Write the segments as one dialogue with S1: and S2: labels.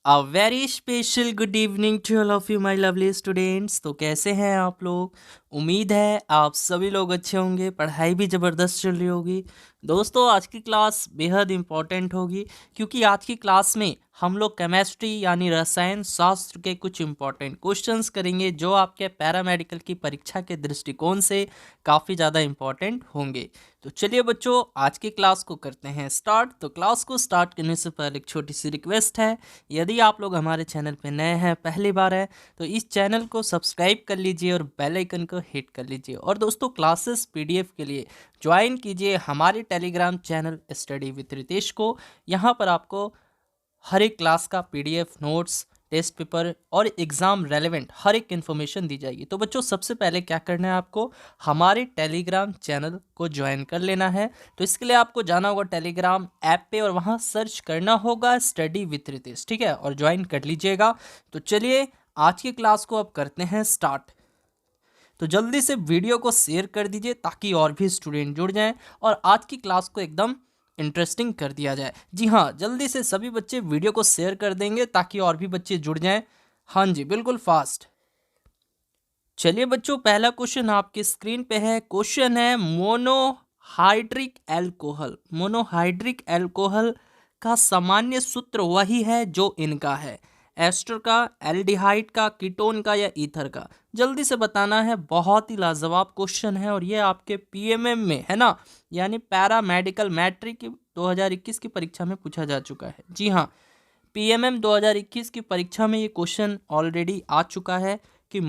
S1: A very special good evening to all of you my lovely students. तो कैसे हैं आप लोग? उम्मीद है आप सभी लोग अच्छे होंगे, पढ़ाई भी ज़बरदस्त चल रही होगी। दोस्तों, आज की क्लास बेहद इम्पॉर्टेंट होगी क्योंकि आज की क्लास में हम लोग केमिस्ट्री यानी रसायन शास्त्र के कुछ इम्पॉर्टेंट क्वेश्चंस करेंगे जो आपके पैरामेडिकल की परीक्षा के दृष्टिकोण से काफ़ी ज़्यादा इम्पॉर्टेंट होंगे। तो चलिए बच्चों, आज की क्लास को करते हैं स्टार्ट। तो क्लास को स्टार्ट करने से पहले एक छोटी सी रिक्वेस्ट है, यदि आप लोग हमारे चैनल पे नए हैं, पहली बार है, तो इस चैनल को सब्सक्राइब कर लीजिए और बेल आइकन को हिट कर लीजिए। और दोस्तों, क्लासेस पीडीएफ के लिए ज्वाइन कीजिए हमारे Telegram channel study with Ritesh को। यहाँ पर आपको हर एक क्लास का पीडीएफ, नोट्स, टेस्ट पेपर और एग्ज़ाम रेलेवेंट हर एक इन्फॉर्मेशन दी जाएगी। तो बच्चों, सबसे पहले क्या करना है, आपको हमारे टेलीग्राम चैनल को ज्वाइन कर लेना है। तो इसके लिए आपको जाना होगा टेलीग्राम ऐप पे और वहाँ सर्च करना होगा स्टडी विथ रितेश, ठीक है, और ज्वाइन कर लीजिएगा। तो चलिए आज की क्लास को अब करते हैं स्टार्ट। तो जल्दी से वीडियो को शेयर कर दीजिए ताकि और भी स्टूडेंट जुड़ जाएं और आज की क्लास को एकदम इंटरेस्टिंग कर दिया जाए। जी हाँ, जल्दी से सभी बच्चे वीडियो को शेयर कर देंगे ताकि और भी बच्चे जुड़ जाएं। हाँ जी, बिल्कुल फास्ट। चलिए बच्चों, पहला क्वेश्चन आपके स्क्रीन पे है। क्वेश्चन है मोनोहाइड्रिक एल्कोहल। मोनोहाइड्रिक एल्कोहल का सामान्य सूत्र वही है जो इनका है, एस्टर का, एल्डिहाइड का, कीटोन का या ईथर का। जल्दी से बताना है। बहुत ही लाजवाब क्वेश्चन है और ये आपके पीएमएम में है ना, यानी पैरा मेडिकल मैट्रिक 2021 की परीक्षा में पूछा जा चुका है। जी हाँ, पीएमएम 2021 की परीक्षा में ये क्वेश्चन ऑलरेडी आ चुका है कि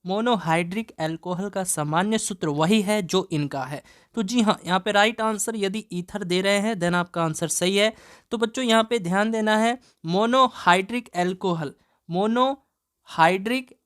S1: मोनोहाइड्रिक एल्कोहल का सामान्य सूत्र वही है जो इनका है। तो जी हाँ, यहाँ पे राइट आंसर, यदि ईथर दे रहे हैं देन आपका आंसर सही है। तो बच्चों यहाँ पे ध्यान देना है, मोनोहाइड्रिक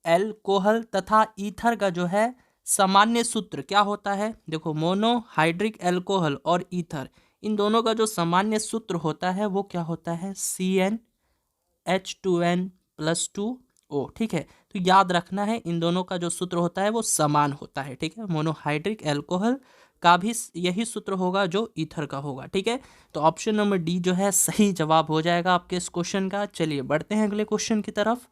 S1: एल्कोहल तथा ईथर का जो है सामान्य सूत्र क्या होता है। देखो, मोनोहाइड्रिक एल्कोहल और ईथर, इन दोनों का जो सामान्य सूत्र होता है वो क्या होता है, CnH2n+2O। ठीक है, तो याद रखना है इन दोनों का जो सूत्र होता है वो समान होता है। ठीक है, मोनोहाइड्रिक एल्कोहल का भी यही सूत्र होगा जो ईथर का होगा। ठीक है, तो ऑप्शन नंबर डी जो है सही जवाब हो जाएगा आपके इस क्वेश्चन का। चलिए बढ़ते हैं अगले क्वेश्चन की तरफ।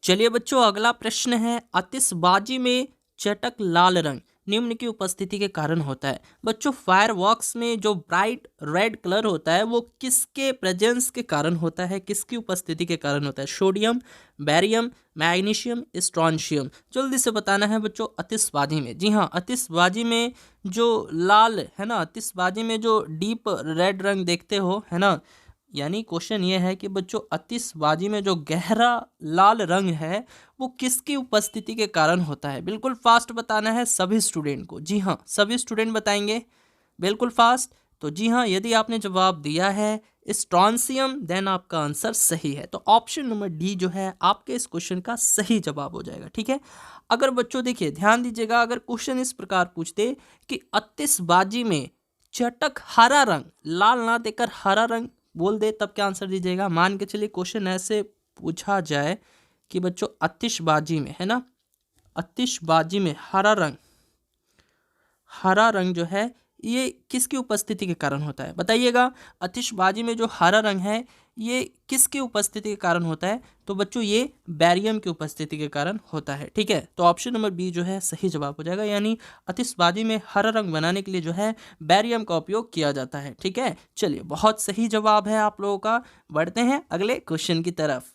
S1: चलिए बच्चों, अगला प्रश्न है, आतिशबाजी में चटक लाल रंग निम्न की उपस्थिति के कारण होता है। बच्चों, फायरवर्क्स में जो ब्राइट रेड कलर होता है वो किसके प्रेजेंस के कारण होता है, किसकी उपस्थिति के कारण होता है? Sodium, barium, magnesium, strontium. जल्दी से बताना है बच्चों। आतिशबाजी में, जी हाँ, आतिशबाजी में जो लाल है ना, आतिशबाजी में जो डीप रेड रंग देखते हो है ना, यानी क्वेश्चन ये है कि बच्चों आतिशबाजी में जो गहरा लाल रंग है वो किसकी उपस्थिति के कारण होता है? बिल्कुल फास्ट बताना है सभी स्टूडेंट को। जी हाँ, सभी स्टूडेंट बताएंगे बिल्कुल फास्ट। तो जी हाँ, यदि आपने जवाब दिया है स्ट्रॉन्शियम देन आपका आंसर सही है। तो ऑप्शन नंबर डी जो है आपके इस क्वेश्चन का सही जवाब हो जाएगा। ठीक है, अगर बच्चों देखिए ध्यान दीजिएगा, अगर क्वेश्चन इस प्रकार पूछते कि आतिशबाजी में चटक हरा रंग, लाल ना देकर हरा रंग बोल दे, तब क्या आंसर दीजिएगा? मान के चलिए क्वेश्चन ऐसे पूछा जाए कि बच्चों आतिशबाजी में है ना, आतिशबाजी में हरा रंग, हरा रंग जो है ये किसकी उपस्थिति के कारण होता है? बताइएगा, आतिशबाजी में जो हरा रंग है ये किसकी उपस्थिति के कारण होता है? तो बच्चों ये बैरियम की उपस्थिति के कारण होता है। ठीक है, तो ऑप्शन नंबर बी जो है सही जवाब हो जाएगा, यानी आतिशबाजी में हरा रंग बनाने के लिए जो है बैरियम का उपयोग किया जाता है। ठीक है, चलिए बहुत सही जवाब है आप लोगों का। बढ़ते हैं अगले क्वेश्चन की तरफ।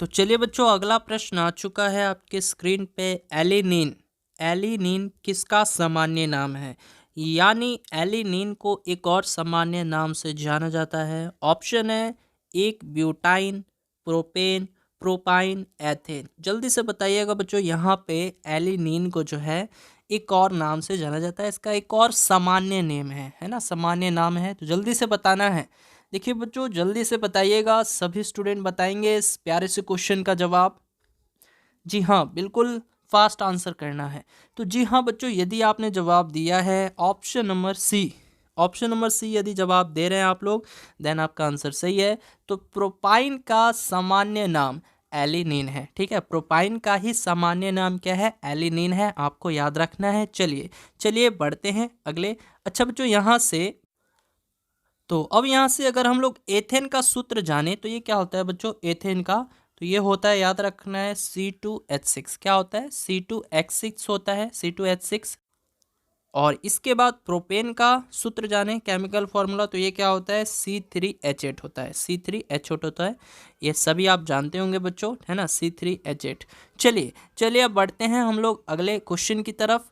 S1: तो चलिए बच्चों, अगला प्रश्न आ चुका है आपके स्क्रीन पे। एलिनिन, एलिनिन किसका सामान्य नाम है? यानी एलिनिन को एक और सामान्य नाम से जाना जाता है। ऑप्शन है एक ब्यूटाइन, प्रोपेन, प्रोपाइन, एथेन। जल्दी से बताइएगा बच्चों, यहाँ पे एलिनिन को जो है एक और नाम से जाना जाता है, इसका एक और सामान्य नेम है ना, सामान्य नाम है। तो जल्दी से बताना है। देखिए बच्चों, जल्दी से बताइएगा, सभी स्टूडेंट बताएंगे इस प्यारे से क्वेश्चन का जवाब। जी हाँ, बिल्कुल फास्ट आंसर करना है। तो जी हाँ बच्चों, यदि आपने जवाब दिया है option number C, option number C यदि जवाब दे रहे हैं आप लोग देन आपका आंसर सही है। तो प्रोपाइन का सामान्य नाम एलिनिन है। ठीक है, प्रोपाइन का ही सामान्य नाम क्या है? एलिनिन है, आपको याद रखना है। चलिए चलिए बढ़ते हैं अगले। अच्छा बच्चों, यहाँ से तो अब यहाँ से अगर हम लोग एथेन का सूत्र जाने तो ये क्या होता है बच्चों, एथेन का तो ये होता है, याद रखना है, C2H6। क्या होता है, C2H6 होता है, C2H6। और इसके बाद प्रोपेन का सूत्र जाने, केमिकल फॉर्मूला, तो ये क्या होता है, C3H8 होता है, C3H8 होता है। ये सभी आप जानते होंगे बच्चों, है ना, C3H8। चलिए चलिए अब बढ़ते हैं हम लोग अगले क्वेश्चन की तरफ।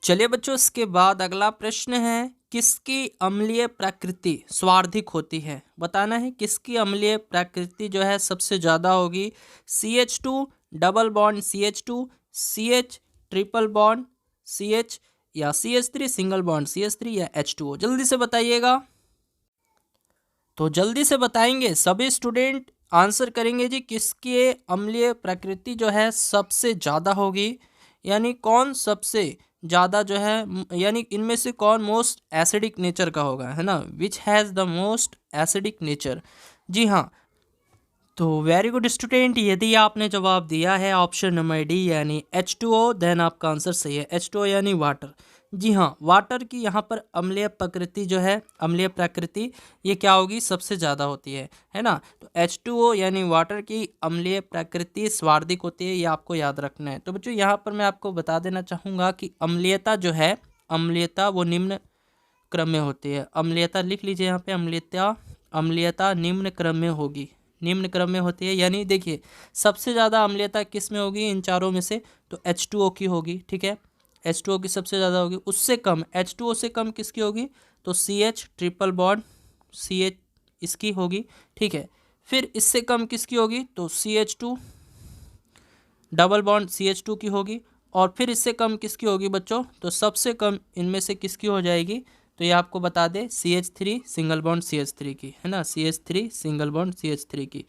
S1: चलिए बच्चों, इसके बाद अगला प्रश्न है, किसकी अम्लीय प्रकृति स्वार्थिक होती है, बताना है किसकी अम्लीय प्रकृति जो है सबसे ज़्यादा होगी। CH2 double bond CH2, CH triple bond CH, या CH3 सिंगल बॉन्ड CH3, या H2O, जल्दी से बताइएगा। तो जल्दी से बताएंगे सभी स्टूडेंट, आंसर करेंगे जी, किसकी अम्लीय प्रकृति जो है सबसे ज़्यादा होगी, यानी कौन सबसे ज़्यादा जो है, यानी इनमें से कौन मोस्ट एसिडिक नेचर का होगा, है ना, which has the most acidic nature. जी हाँ, तो वेरी गुड स्टूडेंट, यदि आपने जवाब दिया है ऑप्शन नंबर डी यानी H2O, देन आपका आंसर सही है, H2O यानी वाटर। जी हाँ, वाटर की यहाँ पर अम्लीय प्रकृति जो है, अम्लीय प्रकृति ये क्या होगी, सबसे ज़्यादा होती है ना। तो H2O यानी वाटर की अम्लीय प्रकृति स्वार्थिक होती है, ये आपको याद रखना है। तो बच्चों यहाँ पर मैं आपको बता देना चाहूँगा कि अम्लीयता जो है, अम्लीयता वो निम्न क्रम में होती है। अम्लीयता लिख लीजिए यहाँ पे, अम्लीयता निम्न क्रम में होगी, निम्न क्रम में होती है। यानी देखिए सबसे ज़्यादा अम्लीयता किस में होगी, इन चारों में से, तो H2O की होगी, ठीक है, H2O की सबसे ज़्यादा होगी। उससे कम, H2O से कम किसकी होगी, तो CH ट्रिपल बॉन्ड CH इसकी होगी, ठीक है। फिर इससे कम किसकी होगी, तो CH2 डबल बॉन्ड CH2 की होगी। और फिर इससे कम किसकी होगी बच्चों, तो सबसे कम इनमें से किसकी हो जाएगी, तो ये आपको बता दे, CH3 सिंगल बॉन्ड CH3 की, है ना, CH3 सिंगल बॉन्ड CH3 की।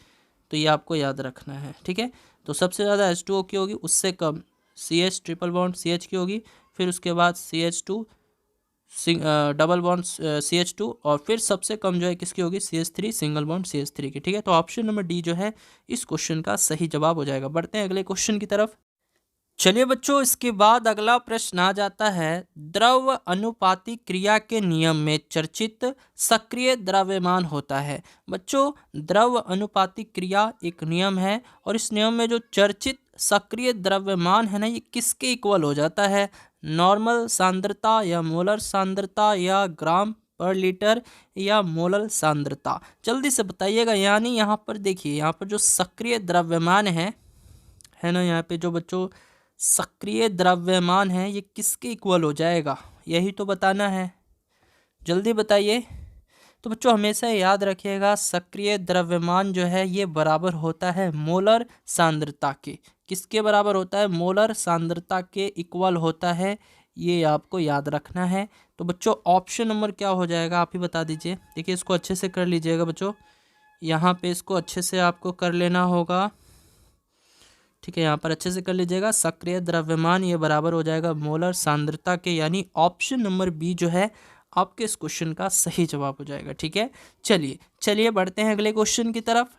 S1: तो ये आपको याद रखना है, ठीक है। तो सबसे ज़्यादा H2O की होगी, उससे कम CH ट्रिपल बॉन्ड CH की होगी, फिर उसके बाद CH2 डबल बॉन्ड CH2, और फिर सबसे कम जो है किसकी होगी, CH3 सिंगल बॉन्ड CH3 की, ठीक है। तो ऑप्शन नंबर डी जो है इस क्वेश्चन का सही जवाब हो जाएगा। बढ़ते हैं अगले क्वेश्चन की तरफ। चलिए बच्चों, इसके बाद अगला प्रश्न आ जाता है, द्रव अनुपाती क्रिया के नियम में चर्चित सक्रिय द्रव्यमान होता है। बच्चों, द्रव अनुपाती क्रिया एक नियम है, और इस नियम में जो चर्चित सक्रिय द्रव्यमान है ना, ये किसके इक्वल हो जाता है, नॉर्मल सांद्रता, या मोलर सांद्रता, या ग्राम पर लीटर, या मोलर सांद्रता, जल्दी से बताइएगा। यानी यहाँ पर देखिए, यहाँ पर जो सक्रिय द्रव्यमान है ना, यहाँ पे जो बच्चों सक्रिय द्रव्यमान है, ये किसके इक्वल हो जाएगा, यही तो बताना है, जल्दी बताइए। तो बच्चों हमेशा याद रखिएगा, सक्रिय द्रव्यमान जो है ये बराबर होता है मोलर सांद्रता के। किसके बराबर होता है, मोलर सांद्रता के इक्वल होता है, ये आपको याद रखना है। तो बच्चों ऑप्शन नंबर क्या हो जाएगा, आप ही बता दीजिए। देखिए इसको अच्छे से कर लीजिएगा बच्चों, यहाँ पे इसको अच्छे से आपको कर लेना होगा, ठीक है, यहाँ पर अच्छे से कर लीजिएगा। सक्रिय द्रव्यमान ये बराबर हो जाएगा मोलर सांद्रता के, यानी ऑप्शन नंबर बी जो है आपके इस क्वेश्चन का सही जवाब हो जाएगा, ठीक है। चलिए चलिए बढ़ते हैं अगले क्वेश्चन की तरफ।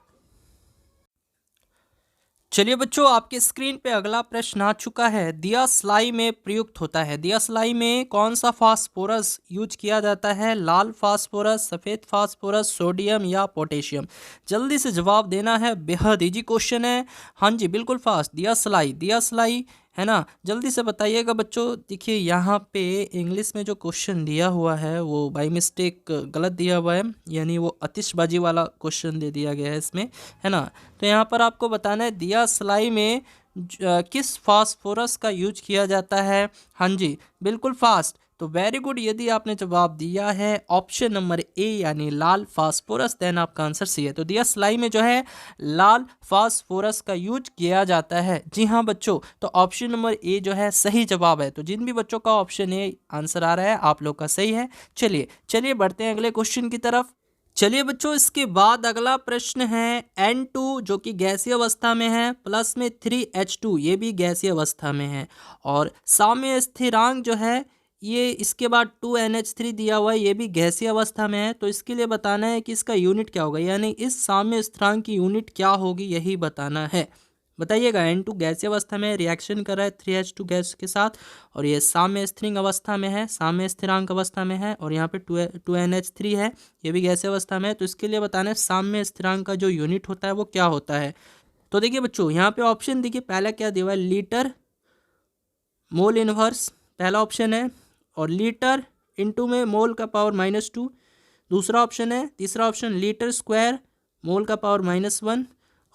S1: चलिए बच्चों, आपके स्क्रीन पे अगला प्रश्न आ चुका है, दिया स्लाई में प्रयुक्त होता है। दिया स्लाई में कौन सा फास्फोरस यूज किया जाता है, लाल फास्फोरस, सफ़ेद फास्फोरस, सोडियम, या पोटेशियम, जल्दी से जवाब देना है, बेहद इजी क्वेश्चन है। हाँ जी बिल्कुल फास्ट, दिया स्लाई है ना, जल्दी से बताइएगा बच्चों। देखिए यहाँ पे इंग्लिश में जो क्वेश्चन दिया हुआ है वो बाई मिस्टेक गलत दिया हुआ है, यानी वो आतिशबाजी वाला क्वेश्चन दे दिया गया है इसमें, है ना। तो यहाँ पर आपको बताना है, दिया स्लाई में किस फास्फोरस का यूज किया जाता है। हाँ जी बिल्कुल फास्ट, तो वेरी गुड, यदि आपने जवाब दिया है ऑप्शन नंबर ए यानी लाल फास्फोरस, देन आपका आंसर सी है। तो दिया स्लाई में जो है लाल फास्फोरस का यूज किया जाता है। जी हाँ बच्चों, तो ऑप्शन नंबर ए जो है सही जवाब है। तो जिन भी बच्चों का ऑप्शन ए आंसर आ रहा है आप लोग का सही है। चलिए चलिए बढ़ते हैं अगले क्वेश्चन की तरफ। चलिए बच्चों, इसके बाद अगला प्रश्न है, N2 जो कि गैसीय अवस्था में है, प्लस में 3H2 ये भी गैसीय अवस्था में है, और साम्य स्थिरांक जो है ये इसके बाद 2NH3 दिया हुआ है, ये भी गैसीय अवस्था में है। तो इसके लिए बताना है कि इसका यूनिट क्या होगा, यानी इस साम्य स्थिरांक की यूनिट क्या होगी, यही बताना है। बताइएगा। N2 गैसीय अवस्था में रिएक्शन कर रहा है 3H2 गैस के साथ, और ये साम्य स्थिरांक अवस्था में है, साम्य स्थिरांक अवस्था में है, और यहाँ पे 2NH3 है, ये भी गैसीय अवस्था में है। तो इसके लिए बताना है साम्य स्थिरांक का जो यूनिट होता है वो क्या होता है। तो देखिए बच्चों, यहाँ पे ऑप्शन देखिए, पहला क्या दिया हुआ है, लीटर मोल इनवर्स, पहला ऑप्शन है, और लीटर इंटू में मोल का पावर -2 दूसरा ऑप्शन है, तीसरा ऑप्शन लीटर स्क्वायर मोल का पावर -1,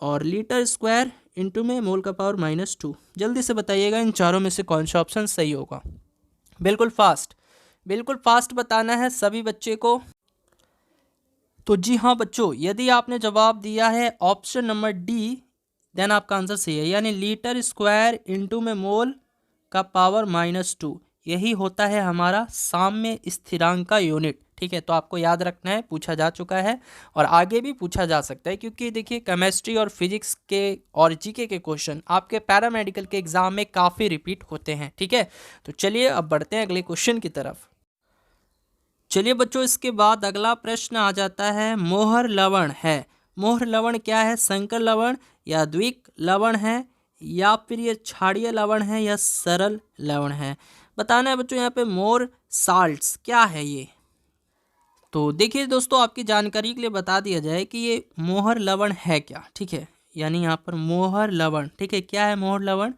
S1: और लीटर स्क्वायर इंटू में मोल का पावर -2। जल्दी से बताइएगा इन चारों में से कौन सा ऑप्शन सही होगा। बिल्कुल फास्ट बताना है सभी बच्चे को। तो जी हाँ बच्चों, यदि आपने जवाब दिया है ऑप्शन नंबर डी, देन आपका आंसर सही है, यानी लीटर स्क्वायर इंटू में मोल का पावर -2, यही होता है हमारा साम्य स्थिरांक का यूनिट। ठीक है, तो आपको याद रखना है, पूछा जा चुका है और आगे भी पूछा जा सकता है, क्योंकि देखिए केमिस्ट्री और फिजिक्स के और जीके के क्वेश्चन आपके पैरामेडिकल के एग्जाम में काफ़ी रिपीट होते हैं। ठीक है, तो चलिए अब बढ़ते हैं अगले क्वेश्चन की तरफ। चलिए बच्चों, इसके बाद अगला प्रश्न आ जाता है, मोहर लवण है। मोहर लवण क्या है, संकर लवण या द्विक लवण है, या फिर ये क्षारीय लवण है, या सरल लवण है। बताना है बच्चों यहाँ पे मोर साल्ट्स क्या है ये। तो देखिए दोस्तों, आपकी जानकारी के लिए बता दिया जाए कि ये मोहर लवण है क्या। ठीक है, यानी यहाँ पर मोहर लवण, ठीक है, क्या है मोहर लवण।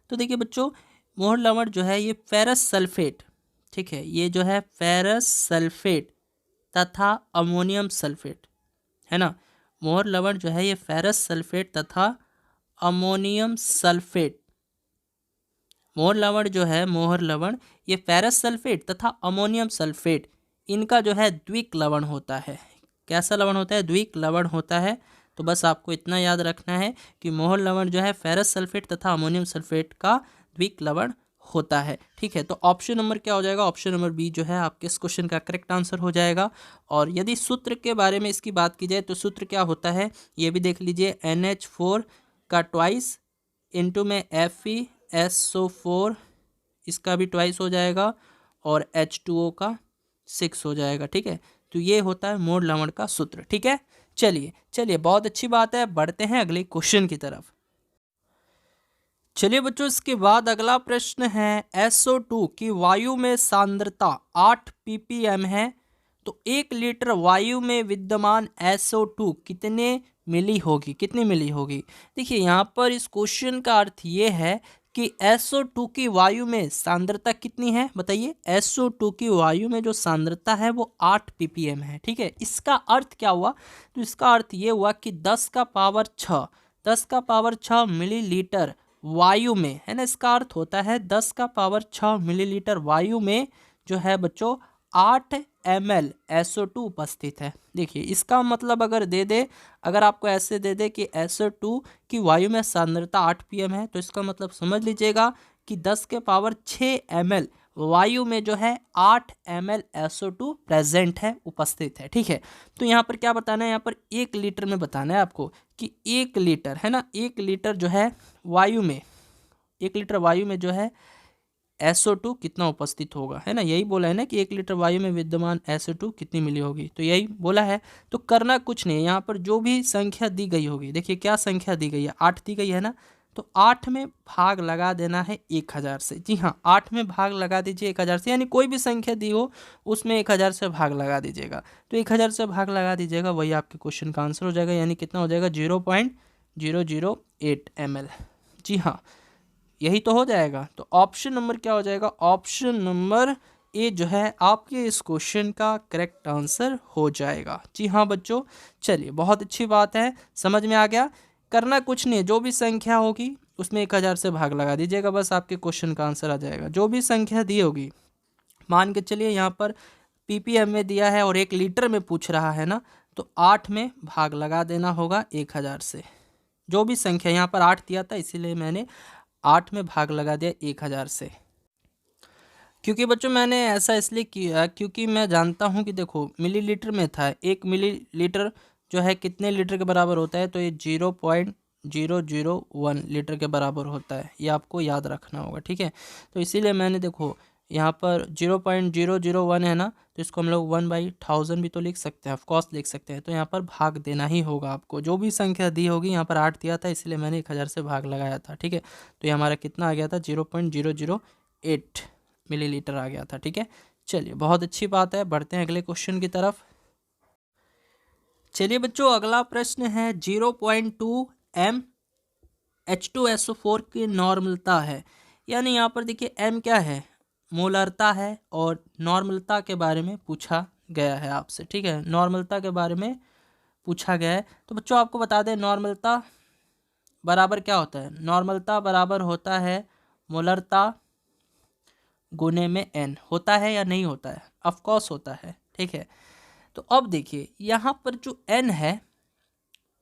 S1: तो देखिए बच्चों, मोहर लवण जो है ये फेरस सल्फेट, ठीक है, ये जो है फेरस सल्फेट तथा अमोनियम सल्फेट है ना। मोहर लवण जो है ये फेरस सल्फेट तथा अमोनियम सल्फेट, मोहर लवण जो है, मोहर लवण ये फेरस सल्फेट तथा अमोनियम सल्फेट, इनका जो है द्विक लवण होता है। कैसा लवण होता है, द्विक लवण होता है। तो बस आपको इतना याद रखना है कि मोहर लवण जो है फेरस सल्फेट तथा अमोनियम सल्फेट का द्विक लवण होता है। ठीक है, तो ऑप्शन नंबर क्या हो जाएगा, ऑप्शन नंबर बी जो है आपके इस क्वेश्चन का करेक्ट आंसर हो जाएगा। और यदि सूत्र के बारे में इसकी बात की जाए तो सूत्र क्या होता है ये भी देख लीजिए, NH4 का ट्वाइस इंटू में FeSO4, इसका भी ट्वाइस हो जाएगा, और H2O का 6 हो जाएगा। ठीक है, तो ये होता है मोहर लवण का सूत्र। ठीक है, चलिए बहुत अच्छी बात है, बढ़ते हैं अगले क्वेश्चन की तरफ। चलिए बच्चों, इसके बाद अगला प्रश्न है, SO2 की वायु में सांद्रता 8 ppm है, तो 1 लीटर वायु में विद्यमान SO2 कितनी मिली होगी। देखिए यहाँ पर इस क्वेश्चन का अर्थ ये है कि SO2 की वायु में सांद्रता कितनी है, बताइए। SO2 की वायु में जो सांद्रता है वो 8 ppm है। ठीक है, इसका अर्थ क्या हुआ, तो इसका अर्थ ये हुआ कि 10 का पावर 6 मिलीलीटर वायु में, है ना, इसका अर्थ होता है 10 का पावर 6 मिलीलीटर वायु में जो है बच्चों 8 ml SO2 उपस्थित है। देखिए इसका मतलब अगर आपको ऐसे दे दे कि SO2 की वायु में सांद्रता 8 pm है, तो इसका मतलब समझ लीजिएगा कि 10 के पावर 6 ml वायु में जो है 8 ml SO2 प्रेजेंट है, उपस्थित है। ठीक है, तो यहाँ पर क्या बताना है, यहाँ पर 1 लीटर में बताना है आपको कि 1 लीटर, है ना, 1 लीटर जो है वायु में, 1 लीटर वायु में जो है SO2 कितना उपस्थित होगा, है ना। यही बोला है ना कि 1 लीटर वायु में विद्यमान SO2 कितनी मिली होगी, तो यही बोला है। तो करना कुछ नहीं है, यहाँ पर जो भी संख्या दी गई होगी, देखिए क्या संख्या दी गई है, 8 दी गई है ना, तो 8 में भाग लगा देना है 1000 से। जी हाँ, 8 में भाग लगा दीजिए 1000 से, यानी कोई भी संख्या दी हो उसमें 1000 से भाग लगा दीजिएगा। तो 1000 से भाग लगा दीजिएगा, वही आपके क्वेश्चन का आंसर हो जाएगा, यानी कितना हो जाएगा 0.008 ml। जी हाँ, यही तो हो जाएगा। तो ऑप्शन नंबर क्या हो जाएगा, ऑप्शन नंबर ए जो है आपके इस क्वेश्चन का करेक्ट आंसर हो जाएगा। जी हाँ बच्चों, चलिए बहुत अच्छी बात है, समझ में आ गया। करना कुछ नहीं है, जो भी संख्या होगी उसमें 1000 से भाग लगा दीजिएगा, बस आपके क्वेश्चन का आंसर आ जाएगा। जो भी संख्या दी होगी, मान के चलिए यहाँ पर ppm में दिया है और 1 लीटर में पूछ रहा है ना, तो 8 में भाग लगा देना होगा 1000 से। जो भी संख्या, यहाँ पर 8 दिया था इसीलिए मैंने 8 में भाग लगा दिया 1000 से। क्योंकि बच्चों मैंने ऐसा इसलिए किया क्योंकि मैं जानता हूँ कि देखो मिलीलीटर में था, 1 मिलीलीटर जो है कितने लीटर के बराबर होता है, तो ये 0.001 लीटर के बराबर होता है, ये आपको याद रखना होगा। ठीक है, तो इसीलिए मैंने देखो यहाँ पर 0.001 है ना, तो इसको हम लोग 1/1000 भी तो लिख सकते हैं, ऑफकोर्स लिख सकते हैं। तो यहाँ पर भाग देना ही होगा आपको, जो भी संख्या दी होगी। यहाँ पर 8 दिया था इसलिए मैंने 1000 से भाग लगाया था, ठीक है। तो ये हमारा कितना आ गया था, 0.008 मिलीलीटर आ गया था, ठीक है। चलिए बहुत अच्छी बात है, बढ़ते हैं अगले क्वेश्चन की तरफ। चलिए बच्चों अगला प्रश्न है 0.2 m H2SO4 की नॉर्मलता है। यानी यहाँ पर देखिए m क्या है, मोलरता है, और नॉर्मलता के बारे में पूछा गया है आपसे, ठीक है। नॉर्मलता के बारे में पूछा गया है। तो बच्चों आपको बता दें नॉर्मलता बराबर क्या होता है। नॉर्मलता बराबर होता है मोलरता गुने में n। होता है या नहीं होता है, ऑफ कोर्स होता है, ठीक है। तो अब देखिए यहाँ पर जो n है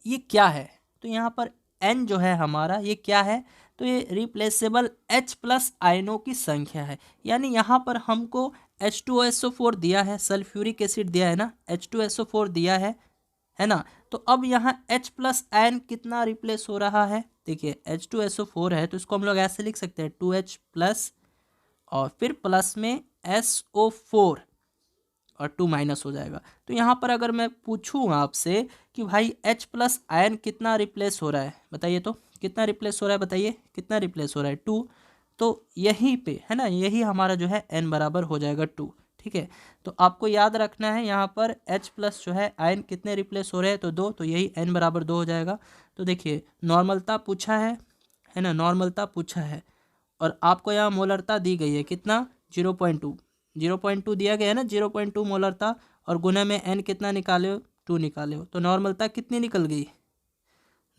S1: ये क्या है, तो यहाँ पर n जो है हमारा ये क्या है, तो ये रिप्लेसेबल H प्लस आयनों की संख्या है। यानी यहाँ पर हमको H2SO4 दिया है, सल्फ्यूरिक एसिड दिया है ना, H2SO4 दिया है ना। तो अब यहाँ H प्लस आयन कितना रिप्लेस हो रहा है, देखिए H2SO4 है तो इसको हम लोग ऐसे लिख सकते हैं 2H प्लस और फिर प्लस में SO4 और 2 माइनस हो जाएगा। तो यहाँ पर अगर मैं पूछूँ आपसे कि भाई H प्लस आयन कितना रिप्लेस हो रहा है, बताइए तो कितना रिप्लेस हो रहा है, बताइए कितना रिप्लेस हो रहा है, 2। तो यहीं पे है ना, यही हमारा जो है n बराबर हो जाएगा 2, ठीक है। तो आपको याद रखना है यहाँ पर H प्लस जो है आयन कितने रिप्लेस हो रहे हैं, तो 2, तो यही n बराबर 2 हो जाएगा। तो देखिए नॉर्मलता पूछा है ना, नॉर्मलता पूछा है और आपको यहाँ मोलरता दी गई है कितना, 0.2 दिया गया है ना, 0.2 मोलरता, और गुना में n कितना निकाले हो, 2 निकाले हो। तो नॉर्मलता कितनी निकल गई,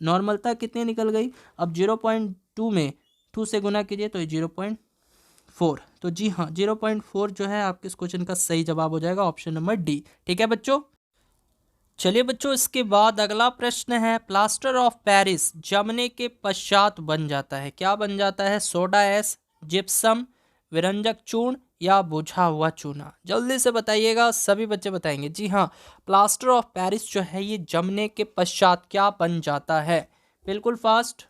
S1: नॉर्मलता कितनी निकल गई। अब 0.2 में 2 से गुना कीजिए तो 0.4। तो जी हाँ 0.4 जो है आपके इस क्वेश्चन का सही जवाब हो जाएगा, ऑप्शन नंबर डी, ठीक है बच्चों। चलिए बच्चों इसके बाद अगला प्रश्न है प्लास्टर ऑफ पेरिस जमने के पश्चात बन जाता है, क्या बन जाता है, सोडा एस, जिप्सम, विरंजक चूर्ण या बुझा हुआ चूना। जल्दी से बताइएगा, सभी बच्चे बताएंगे। जी हाँ, प्लास्टर ऑफ पेरिस जो है ये जमने के पश्चात क्या बन जाता है, बिल्कुल फास्ट,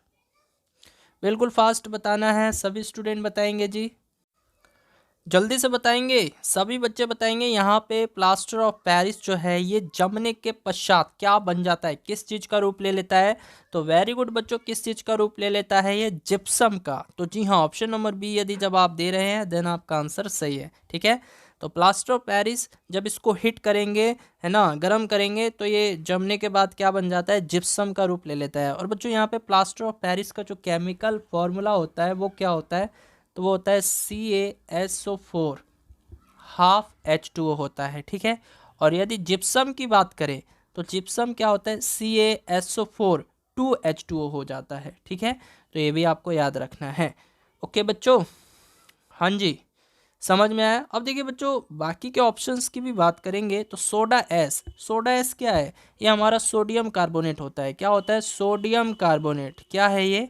S1: बिल्कुल फास्ट बताना है, सभी स्टूडेंट बताएंगे जी, जल्दी से बताएंगे, सभी बच्चे बताएंगे। यहाँ पे प्लास्टर ऑफ पेरिस जो है ये जमने के पश्चात क्या बन जाता है, किस चीज़ का रूप ले लेता है, तो वेरी गुड बच्चों, किस चीज़ का रूप ले लेता है, ये जिप्सम का। तो जी हाँ ऑप्शन नंबर बी यदि जब आप दे रहे हैं देन आपका आंसर सही है, ठीक है। तो प्लास्टर ऑफ पेरिस जब इसको हिट करेंगे है ना, गर्म करेंगे, तो ये जमने के बाद क्या बन जाता है, जिप्सम का रूप ले लेता है। और बच्चों यहाँ पे प्लास्टर ऑफ पेरिस का जो केमिकल फॉर्मूला होता है वो क्या होता है, तो वो होता है CaSO4 हाफ H2O होता है, ठीक है। और यदि जिप्सम की बात करें तो जिप्सम क्या होता है, CaSO4 2H2O हो जाता है, ठीक है। तो ये भी आपको याद रखना है, ओके बच्चों, हाँ जी समझ में आया। अब देखिए बच्चों बाकी के ऑप्शंस की भी बात करेंगे तो सोडा एस, सोडा एस क्या है, ये हमारा सोडियम कार्बोनेट होता है, क्या होता है, सोडियम कार्बोनेट, क्या है ये,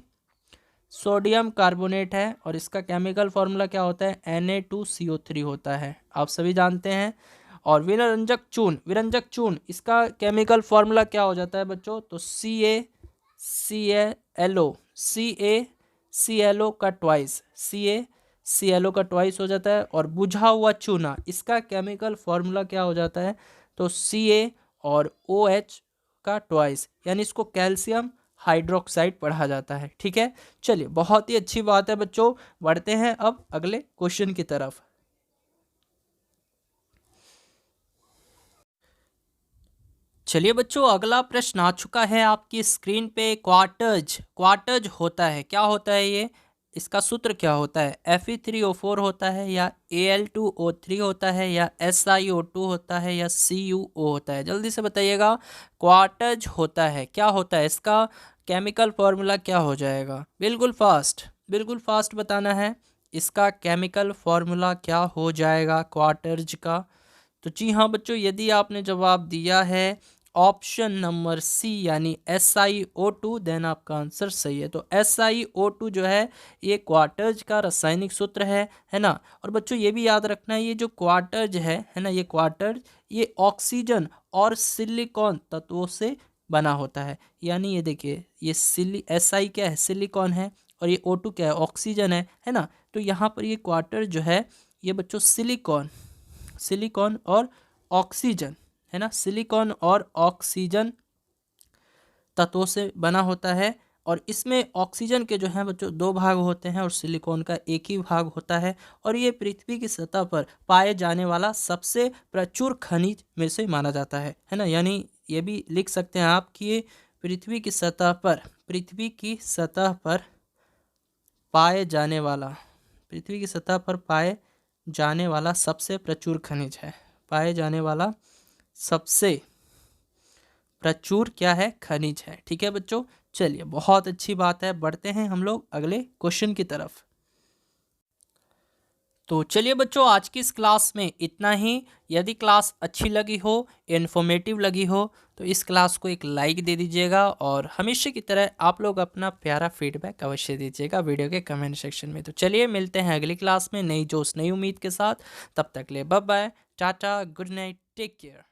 S1: सोडियम कार्बोनेट है। और इसका केमिकल फार्मूला क्या होता है, Na2CO3 होता है, आप सभी जानते हैं। और विरंजक चूर्ण, विरंजक चूर्ण इसका केमिकल फार्मूला क्या हो जाता है बच्चों, तो CaClO का ट्वाइस, CaClO का ट्वाइस हो जाता है। और बुझा हुआ चूना इसका केमिकल फार्मूला क्या हो जाता है, तो Ca और OH का ट्वाइस, यानी इसको कैल्शियम हाइड्रोक्साइड पढ़ा जाता है, ठीक है। चलिए बहुत ही अच्छी बात है बच्चों, बढ़ते हैं अब अगले क्वेश्चन की तरफ। चलिए बच्चों अगला प्रश्न आ चुका है आपकी स्क्रीन पे, क्वार्टज, क्वार्टज होता है, क्या होता है ये, इसका सूत्र क्या होता है, Fe3O4 होता है या Al2O3 होता है या SiO2 होता है या CuO होता है, जल्दी से बताइएगा। क्वार्टज होता है, क्या होता है, इसका केमिकल फॉर्मूला क्या हो जाएगा, बिल्कुल फास्ट, बिल्कुल फास्ट बताना है, इसका केमिकल फॉर्मूला क्या हो जाएगा क्वार्टज का। तो जी हाँ बच्चों यदि आपने जवाब दिया है ऑप्शन नंबर सी यानी SiO2 देन आपका आंसर सही है। तो SiO2 जो है ये क्वार्टज का रासायनिक सूत्र है ना। और बच्चों ये भी याद रखना है ये जो क्वार्टज है ना, ये क्वार्टज ये ऑक्सीजन और सिलिकॉन तत्वों से बना होता है। यानी ये देखिए ये Si क्या है, सिलिकॉन है, और ये O2 क्या है, ऑक्सीजन है ना। तो यहाँ पर ये क्वार्टर जो है ये बच्चों सिलिकॉन और ऑक्सीजन, है ना, सिलिकॉन और ऑक्सीजन तत्वों से बना होता है। और इसमें ऑक्सीजन के जो हैं बच्चों 2 भाग होते हैं और सिलिकॉन का एक ही भाग होता है। और ये पृथ्वी की सतह पर पाए जाने वाला सबसे प्रचुर खनिज में से माना जाता है ना। यानी ये भी लिख सकते हैं आप कि ये पृथ्वी की सतह पर पाए जाने वाला पृथ्वी की सतह पर पाए जाने वाला सबसे प्रचुर खनिज है। पाए जाने वाला सबसे प्रचुर क्या है, खनिज है। ठीक है बच्चों, चलिए बहुत अच्छी बात है, बढ़ते हैं हम लोग अगले क्वेश्चन की तरफ। तो चलिए बच्चों, आज की इस क्लास में इतना ही। यदि क्लास अच्छी लगी हो, इन्फॉर्मेटिव लगी हो, तो इस क्लास को एक लाइक दे दीजिएगा और हमेशा की तरह आप लोग अपना प्यारा फीडबैक अवश्य दीजिएगा वीडियो के कमेंट सेक्शन में। तो चलिए मिलते हैं अगली क्लास में नई जोश नई उम्मीद के साथ। तब तक ले bye bye, tata, good night, take care.